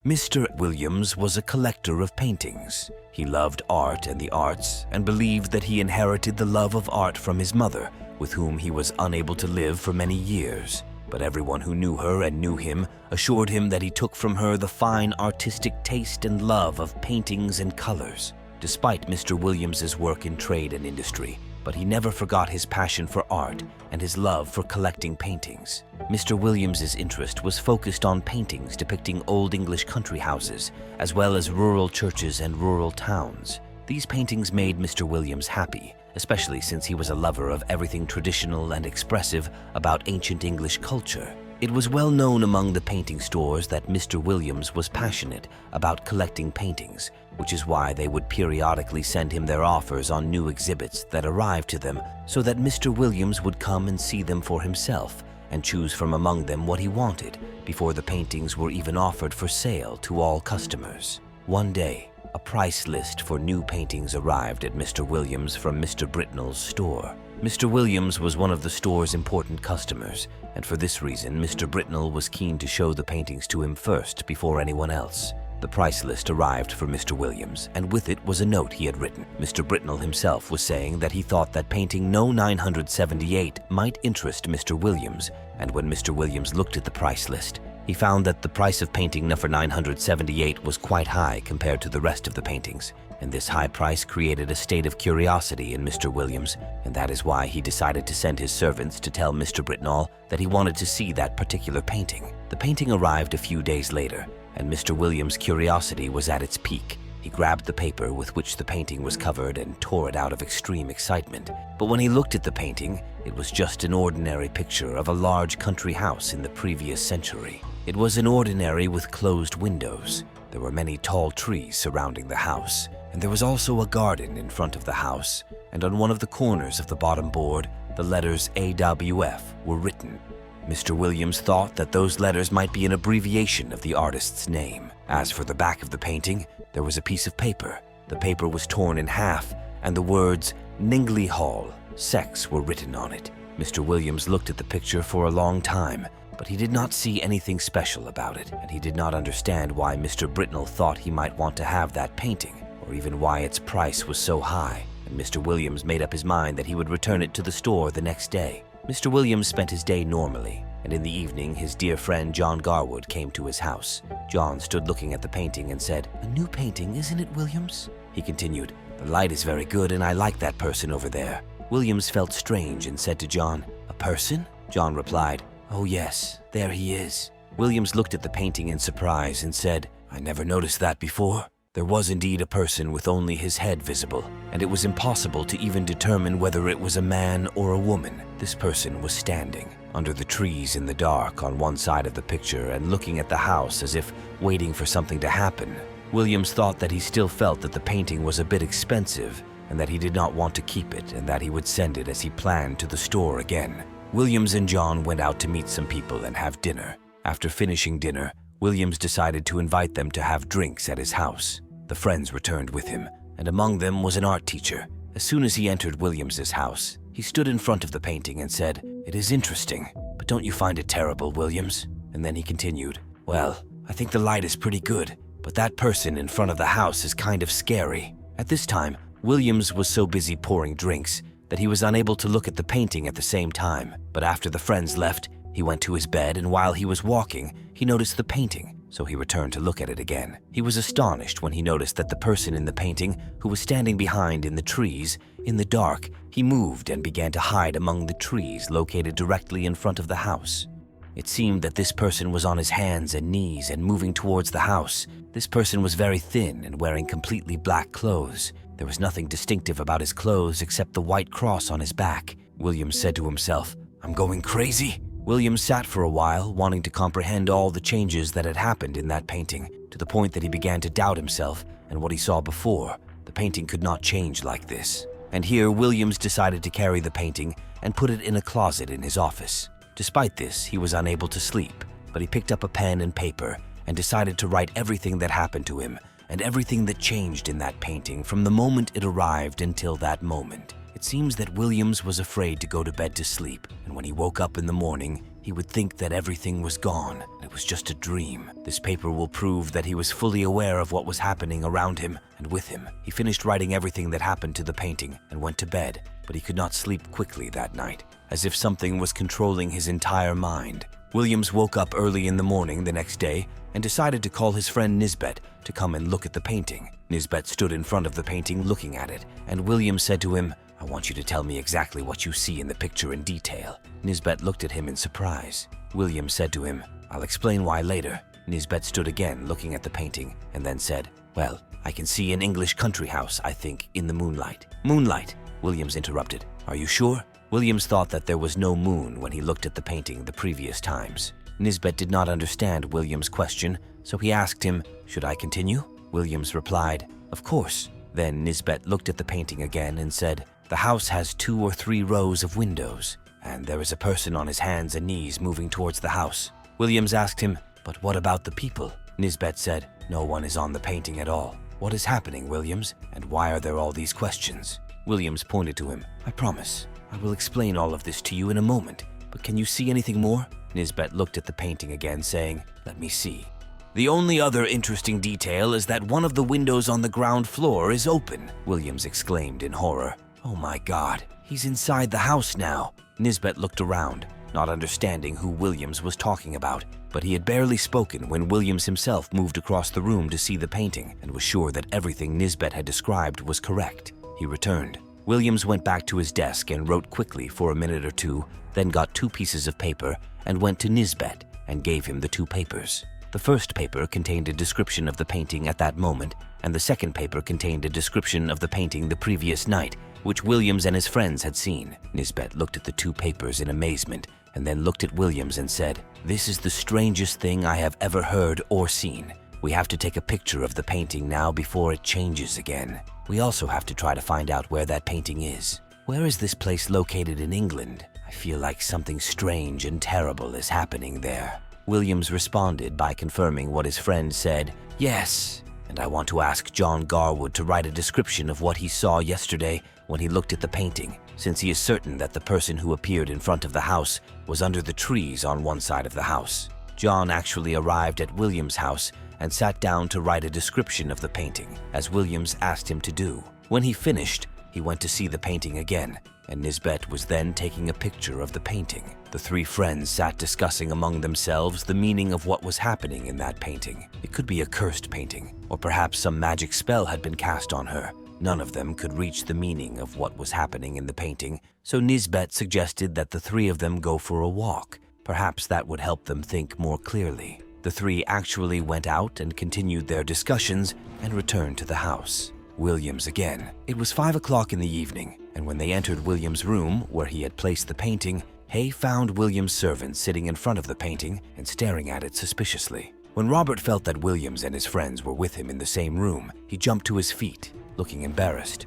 Mr. Williams was a collector of paintings. He loved art and the arts and believed that he inherited the love of art from his mother, with whom he was unable to live for many years. But everyone who knew her and knew him assured him that he took from her the fine artistic taste and love of paintings and colors. Despite Mr. Williams's work in trade and industry, but he never forgot his passion for art and his love for collecting paintings. Mr. Williams's interest was focused on paintings depicting old English country houses, as well as rural churches and rural towns. These paintings made Mr. Williams happy, especially since he was a lover of everything traditional and expressive about ancient English culture. It was well known among the painting stores that Mr. Williams was passionate about collecting paintings, which is why they would periodically send him their offers on new exhibits that arrived to them so that Mr. Williams would come and see them for himself and choose from among them what he wanted before the paintings were even offered for sale to all customers. One day, a price list for new paintings arrived at Mr. Williams from Mr. Britnell's store. Mr. Williams was one of the store's important customers, and for this reason, Mr. Britnell was keen to show the paintings to him first before anyone else. The price list arrived for Mr. Williams, and with it was a note he had written. Mr. Britnell himself was saying that he thought that painting No. 978 might interest Mr. Williams, and when Mr. Williams looked at the price list, he found that the price of painting number 978 was quite high compared to the rest of the paintings, and this high price created a state of curiosity in Mr. Williams, and that is why he decided to send his servants to tell Mr. Britnell that he wanted to see that particular painting. The painting arrived a few days later, and Mr. Williams' curiosity was at its peak. He grabbed the paper with which the painting was covered and tore it out of extreme excitement. But when he looked at the painting, it was just an ordinary picture of a large country house in the previous century. It was an ordinary with closed windows. There were many tall trees surrounding the house, and there was also a garden in front of the house, and on one of the corners of the bottom board, the letters AWF were written. Mr. Williams thought that those letters might be an abbreviation of the artist's name. As for the back of the painting, there was a piece of paper. The paper was torn in half, and the words Anningley Hall, Sex were written on it. Mr. Williams looked at the picture for a long time, but he did not see anything special about it, and he did not understand why Mr. Britnell thought he might want to have that painting, or even why its price was so high, and Mr. Williams made up his mind that he would return it to the store the next day. Mr. Williams spent his day normally, and in the evening his dear friend John Garwood came to his house. John stood looking at the painting and said, "A new painting, isn't it, Williams?" He continued, "The light is very good and I like that person over there." Williams felt strange and said to John, "A person?" John replied, "Oh yes, there he is." Williams looked at the painting in surprise and said, "I never noticed that before." There was indeed a person with only his head visible, and it was impossible to even determine whether it was a man or a woman. This person was standing under the trees in the dark on one side of the picture and looking at the house as if waiting for something to happen. Williams thought that he still felt that the painting was a bit expensive and that he did not want to keep it and that he would send it as he planned to the store again. Williams and John went out to meet some people and have dinner. After finishing dinner, Williams decided to invite them to have drinks at his house. The friends returned with him, and among them was an art teacher. As soon as he entered Williams's house, he stood in front of the painting and said, "It is interesting, but don't you find it terrible, Williams?" And then he continued, "Well, I think the light is pretty good, but that person in front of the house is kind of scary." At this time, Williams was so busy pouring drinks that he was unable to look at the painting at the same time. But after the friends left, he went to his bed, and while he was walking, he noticed the painting, so he returned to look at it again. He was astonished when he noticed that the person in the painting, who was standing behind in the trees, in the dark, he moved and began to hide among the trees located directly in front of the house. It seemed that this person was on his hands and knees and moving towards the house. This person was very thin and wearing completely black clothes. There was nothing distinctive about his clothes except the white cross on his back. Williams said to himself, "I'm going crazy?" Williams sat for a while, wanting to comprehend all the changes that had happened in that painting, to the point that he began to doubt himself and what he saw before. The painting could not change like this. And here Williams decided to carry the painting and put it in a closet in his office. Despite this, he was unable to sleep, but he picked up a pen and paper and decided to write everything that happened to him and everything that changed in that painting from the moment it arrived until that moment. It seems that Williams was afraid to go to bed to sleep, and when he woke up in the morning, he he would think that everything was gone, and it was just a dream. This paper will prove that he was fully aware of what was happening around him and with him. He finished writing everything that happened to the painting and went to bed, but he could not sleep quickly that night, as if something was controlling his entire mind. Williams woke up early in the morning the next day and decided to call his friend Nisbet to come and look at the painting. Nisbet stood in front of the painting looking at it, and Williams said to him, "I want you to tell me exactly what you see in the picture in detail." Nisbet looked at him in surprise. Williams said to him, "I'll explain why later." Nisbet stood again looking at the painting and then said, "Well, I can see an English country house, I think, in the moonlight." "Moonlight," Williams interrupted. "Are you sure?" Williams thought that there was no moon when he looked at the painting the previous times. Nisbet did not understand Williams' question, so he asked him, "Should I continue?" Williams replied, "Of course." Then Nisbet looked at the painting again and said, "The house has 2 or 3 rows of windows, and there is a person on his hands and knees moving towards the house." Williams asked him, "But what about the people?" Nisbet said, "No one is on the painting at all." "What is happening, Williams, and why are there all these questions?" Williams pointed to him. "I promise. I will explain all of this to you in a moment, but can you see anything more?" Nisbet looked at the painting again, saying, "Let me see." "The only other interesting detail is that one of the windows on the ground floor is open," Williams exclaimed in horror. "Oh my God, he's inside the house now." Nisbet looked around, not understanding who Williams was talking about, but he had barely spoken when Williams himself moved across the room to see the painting and was sure that everything Nisbet had described was correct. He returned. Williams went back to his desk and wrote quickly for a minute or two, then got 2 pieces of paper and went to Nisbet and gave him the 2 papers. The first paper contained a description of the painting at that moment, and the second paper contained a description of the painting the previous night, which Williams and his friends had seen. Nisbet looked at the 2 papers in amazement and then looked at Williams and said, "This is the strangest thing I have ever heard or seen. We have to take a picture of the painting now before it changes again. We also have to try to find out where that painting is. Where is this place located in England? I feel like something strange and terrible is happening there." Williams responded by confirming what his friend said. "Yes, and I want to ask John Garwood to write a description of what he saw yesterday when he looked at the painting, since he is certain that the person who appeared in front of the house was under the trees on one side of the house." John actually arrived at Williams' house and sat down to write a description of the painting, as Williams asked him to do. When he finished, he went to see the painting again, and Nisbet was then taking a picture of the painting. The 3 friends sat discussing among themselves the meaning of what was happening in that painting. It could be a cursed painting, or perhaps some magic spell had been cast on her. None of them could reach the meaning of what was happening in the painting, so Nisbet suggested that the 3 of them go for a walk. Perhaps that would help them think more clearly. The 3 actually went out and continued their discussions and returned to the house. Williams again. It was 5 o'clock in the evening, and when they entered Williams' room, where he had placed the painting, Hay found Williams' servant sitting in front of the painting and staring at it suspiciously. When Robert felt that Williams and his friends were with him in the same room, he jumped to his feet, looking embarrassed.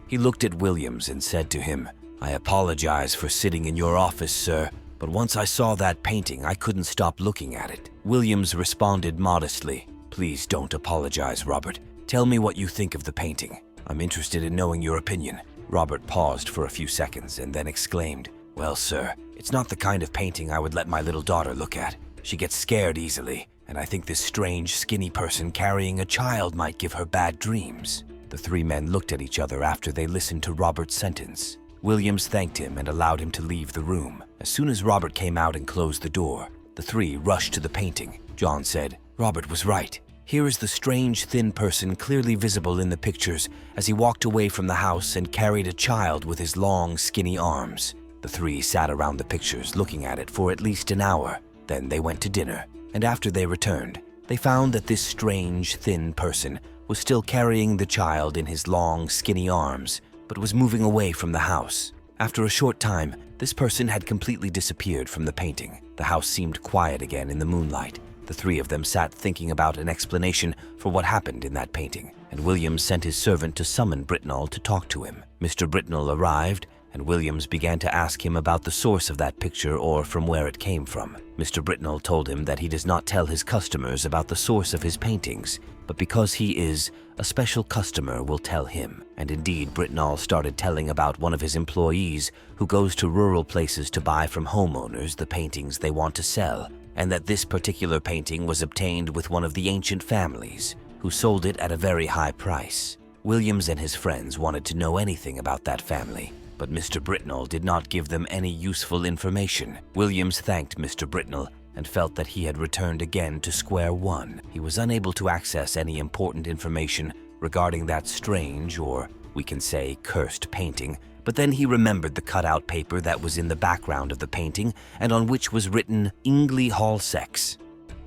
He looked at Williams and said to him, "I apologize for sitting in your office, sir, but once I saw that painting, I couldn't stop looking at it." Williams responded modestly, "Please don't apologize, Robert. Tell me what you think of the painting. I'm interested in knowing your opinion." Robert paused for a few seconds and then exclaimed, "Well, sir, it's not the kind of painting I would let my little daughter look at. She gets scared easily, and I think this strange, skinny person carrying a child might give her bad dreams." The 3 men looked at each other after they listened to Robert's sentence. Williams thanked him and allowed him to leave the room. As soon as Robert came out and closed the door, the 3 rushed to the painting. John said, "Robert was right. Here is the strange, thin person clearly visible in the pictures as he walked away from the house and carried a child with his long, skinny arms." The 3 sat around the pictures looking at it for at least an hour. Then they went to dinner, and after they returned, they found that this strange, thin person was still carrying the child in his long, skinny arms, but was moving away from the house. After a short time, this person had completely disappeared from the painting. The house seemed quiet again in the moonlight. The 3 of them sat thinking about an explanation for what happened in that painting, and Williams sent his servant to summon Britnall to talk to him. Mr. Britnall arrived, and Williams began to ask him about the source of that picture or from where it came from. Mr. Britnell told him that he does not tell his customers about the source of his paintings, but because he is a special customer will tell him. And indeed, Britnell started telling about one of his employees who goes to rural places to buy from homeowners the paintings they want to sell, and that this particular painting was obtained with one of the ancient families, who sold it at a very high price. Williams and his friends wanted to know anything about that family, but Mr. Britnell did not give them any useful information. Williams thanked Mr. Britnell and felt that he had returned again to square one. He was unable to access any important information regarding that strange, or we can say cursed painting, but then he remembered the cutout paper that was in the background of the painting and on which was written Anningley Hall Sex.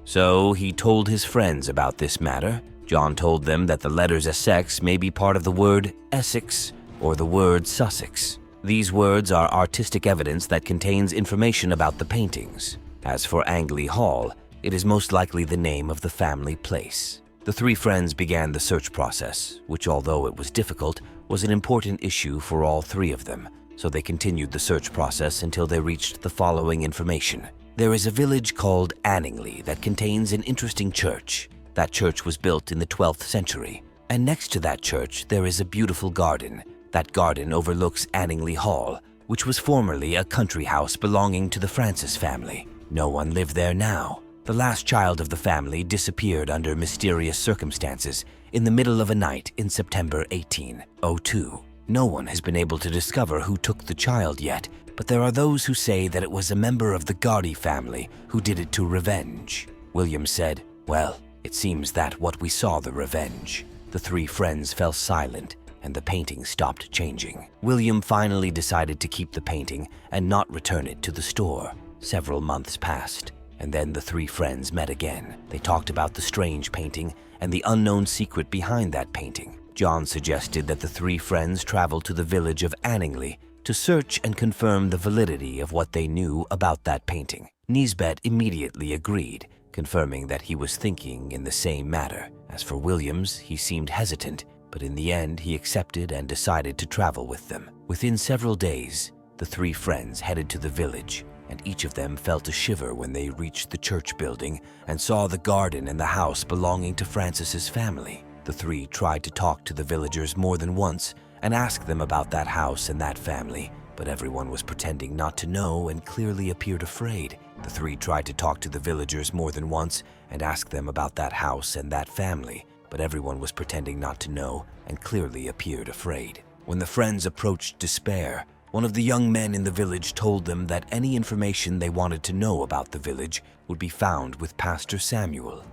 So he told his friends about this matter. John told them that the letters Essex may be part of the word Essex or the word Sussex. These words are artistic evidence that contains information about the paintings. As for Anningley Hall, it is most likely the name of the family place. The three friends began the search process, which, although it was difficult, was an important issue for all three of them, so they continued the search process until they reached the following information. There is a village called Anningley that contains an interesting church. That church was built in the 12th century, and next to that church there is a beautiful garden. That garden overlooks Anningley Hall, which was formerly a country house belonging to the Francis family. No one lived there now. The last child of the family disappeared under mysterious circumstances in the middle of a night in September 1802. No one has been able to discover who took the child yet, but there are those who say that it was a member of the Gardy family who did it to revenge. William said, "Well, it seems that what we saw the revenge." The three friends fell silent, and the painting stopped changing. William finally decided to keep the painting and not return it to the store. Several months passed, and then the three friends met again. They talked about the strange painting and the unknown secret behind that painting. John suggested that the three friends travel to the village of Anningley to search and confirm the validity of what they knew about that painting. Nisbet immediately agreed, confirming that he was thinking in the same matter. As for Williams, he seemed hesitant, but in the end he accepted and decided to travel with them. Within several days, the three friends headed to the village, and each of them felt a shiver when they reached the church building and saw the garden and the house belonging to Francis's family. The three tried to talk to the villagers more than once and ask them about that house and that family, but everyone was pretending not to know and clearly appeared afraid. The three tried to talk to the villagers more than once and ask them about that house and that family, but everyone was pretending not to know and clearly appeared afraid. When the friends approached despair, one of the young men in the village told them that any information they wanted to know about the village would be found with Pastor Samuel.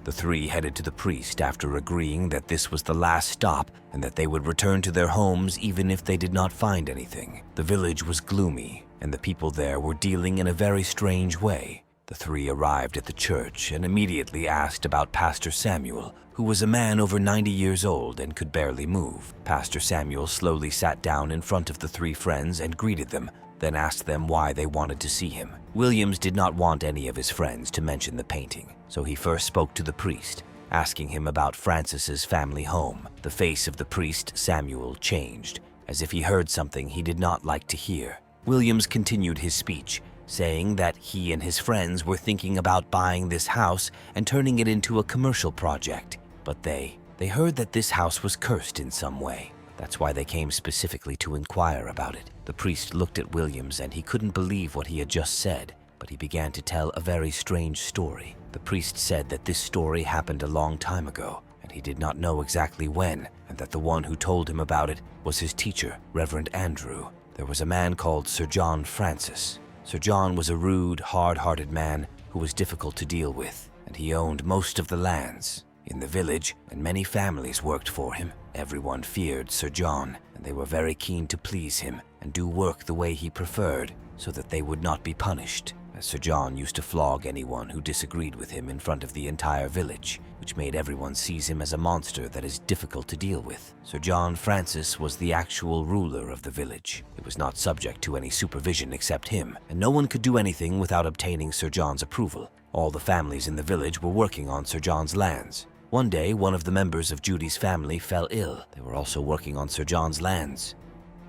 The three headed to the priest after agreeing that this was the last stop and that they would return to their homes even if they did not find anything. The village was gloomy, and the people there were dealing in a very strange way. The three arrived at the church and immediately asked about Pastor Samuel, who was a man over 90 years old and could barely move. Pastor Samuel slowly sat down in front of the three friends and greeted them, then asked them why they wanted to see him. Williams did not want any of his friends to mention the painting, so he first spoke to the priest, asking him about Francis's family home. The face of the priest, Samuel, changed, as if he heard something he did not like to hear. Williams continued his speech, saying that he and his friends were thinking about buying this house and turning it into a commercial project, but they heard that this house was cursed in some way. That's why they came specifically to inquire about it. The priest looked at Williams and he couldn't believe what he had just said, but he began to tell a very strange story. The priest said that this story happened a long time ago, and he did not know exactly when, and that the one who told him about it was his teacher, Reverend Andrew. There was a man called Sir John Francis. Sir John was a rude, hard-hearted man who was difficult to deal with, and he owned most of the lands in the village, and many families worked for him. Everyone feared Sir John, and they were very keen to please him and do work the way he preferred so that they would not be punished, as Sir John used to flog anyone who disagreed with him in front of the entire village, which made everyone seize him as a monster that is difficult to deal with. Sir John Francis was the actual ruler of the village. It was not subject to any supervision except him, and no one could do anything without obtaining Sir John's approval. All the families in the village were working on Sir John's lands. One day, one of the members of Judy's family fell ill. They were also working on Sir John's lands.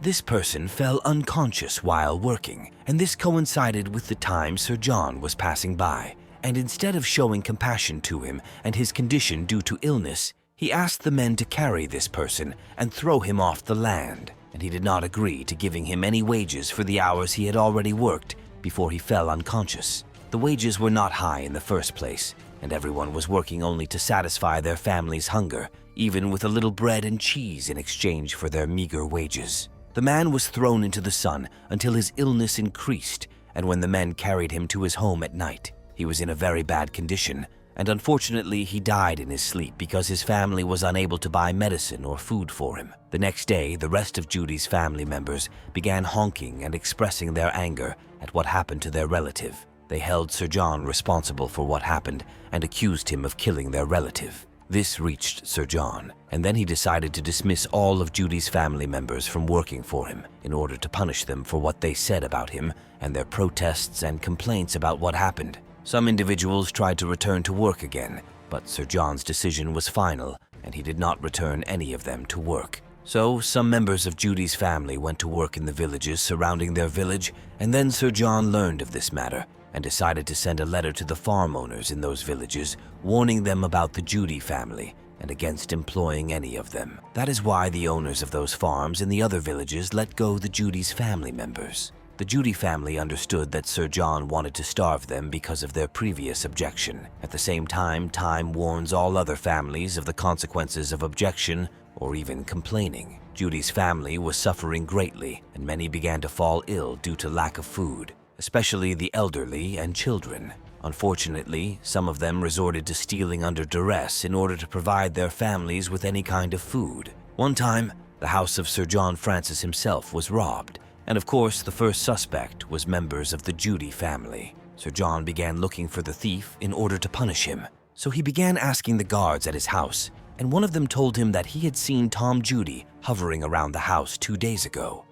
This person fell unconscious while working, and this coincided with the time Sir John was passing by. And instead of showing compassion to him and his condition due to illness, he asked the men to carry this person and throw him off the land, and he did not agree to giving him any wages for the hours he had already worked before he fell unconscious. The wages were not high in the first place, and everyone was working only to satisfy their family's hunger, even with a little bread and cheese in exchange for their meager wages. The man was thrown into the sun until his illness increased, and when the men carried him to his home at night, he was in a very bad condition, and unfortunately he died in his sleep because his family was unable to buy medicine or food for him. The next day, the rest of Judy's family members began honking and expressing their anger at what happened to their relative. They held Sir John responsible for what happened and accused him of killing their relative. This reached Sir John, and then he decided to dismiss all of Judy's family members from working for him in order to punish them for what they said about him and their protests and complaints about what happened. Some individuals tried to return to work again, but Sir John's decision was final, and he did not return any of them to work. So some members of Judy's family went to work in the villages surrounding their village, and then Sir John learned of this matter and decided to send a letter to the farm owners in those villages, warning them about the Judy family and against employing any of them. That is why the owners of those farms in the other villages let go the Judy's family members. The Judy family understood that Sir John wanted to starve them because of their previous objection. At the same time, time warns all other families of the consequences of objection or even complaining. Judy's family was suffering greatly, and many began to fall ill due to lack of food, especially the elderly and children. Unfortunately, some of them resorted to stealing under duress in order to provide their families with any kind of food. One time, the house of Sir John Francis himself was robbed, and of course, the first suspect was members of the Judy family. Sir John began looking for the thief in order to punish him. So he began asking the guards at his house, and one of them told him that he had seen Tom Judy hovering around the house 2 days ago.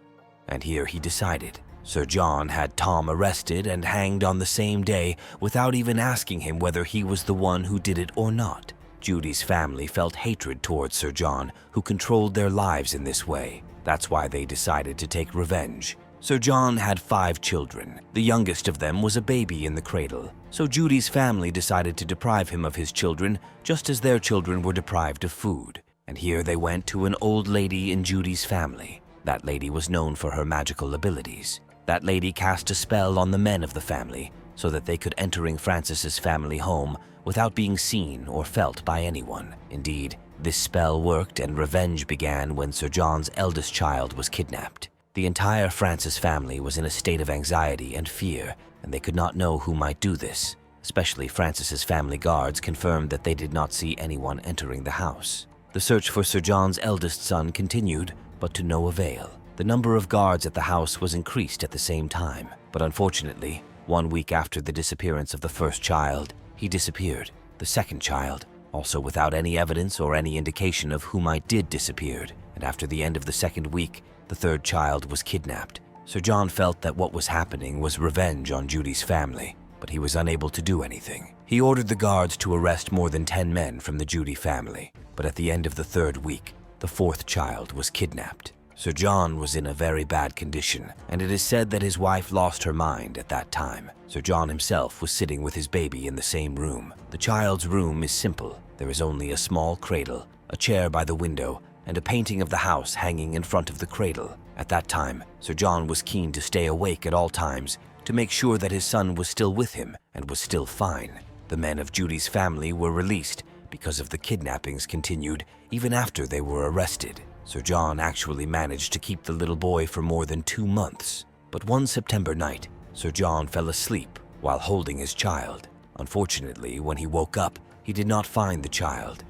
And here he decided. Sir John had Tom arrested and hanged on the same day without even asking him whether he was the one who did it or not. Judy's family felt hatred towards Sir John, who controlled their lives in this way. That's why they decided to take revenge. Sir John had 5 children. The youngest of them was a baby in the cradle. So Judy's family decided to deprive him of his children, just as their children were deprived of food. And here they went to an old lady in Judy's family. That lady was known for her magical abilities. That lady cast a spell on the men of the family so that they could enter Francis's family home without being seen or felt by anyone. Indeed, this spell worked, and revenge began when Sir John's eldest child was kidnapped. The entire Francis family was in a state of anxiety and fear, and they could not know who might do this. Especially Francis's family guards confirmed that they did not see anyone entering the house. The search for Sir John's eldest son continued, but to no avail. The number of guards at the house was increased at the same time, but unfortunately, 1 week after the disappearance of the first child, he disappeared. The second child, also without any evidence or any indication of who might did, disappeared, and after the end of the second week, the third child was kidnapped. Sir John felt that what was happening was revenge on Judy's family, but he was unable to do anything. He ordered the guards to arrest more than 10 men from the Judy family, but at the end of the third week, the fourth child was kidnapped. Sir John was in a very bad condition, and it is said that his wife lost her mind at that time. Sir John himself was sitting with his baby in the same room. The child's room is simple. There is only a small cradle, a chair by the window, and a painting of the house hanging in front of the cradle. At that time, Sir John was keen to stay awake at all times to make sure that his son was still with him and was still fine. The men of Judy's family were released because of the kidnappings continued even after they were arrested. Sir John actually managed to keep the little boy for more than 2 months. But one September night, Sir John fell asleep while holding his child. Unfortunately, when he woke up, he did not find the child.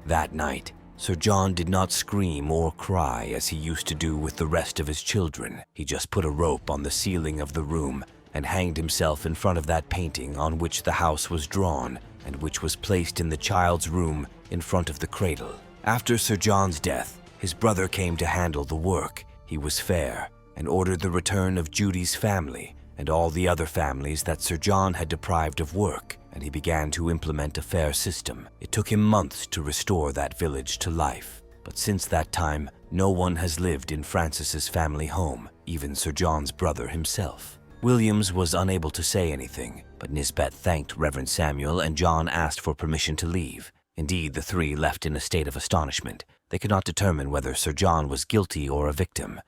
That night, Sir John did not scream or cry as he used to do with the rest of his children. He just put a rope on the ceiling of the room and hanged himself in front of that painting on which the house was drawn and which was placed in the child's room in front of the cradle. After Sir John's death, his brother came to handle the work. He was fair and ordered the return of Judy's family and all the other families that Sir John had deprived of work, and he began to implement a fair system. It took him months to restore that village to life, but since that time, No one has lived in Francis's family home, even Sir John's brother himself. Williams was unable to say anything, but Nisbet thanked Reverend Samuel and John asked for permission to leave. Indeed, the three left in a state of astonishment. They could not determine whether Sir John was guilty or a victim.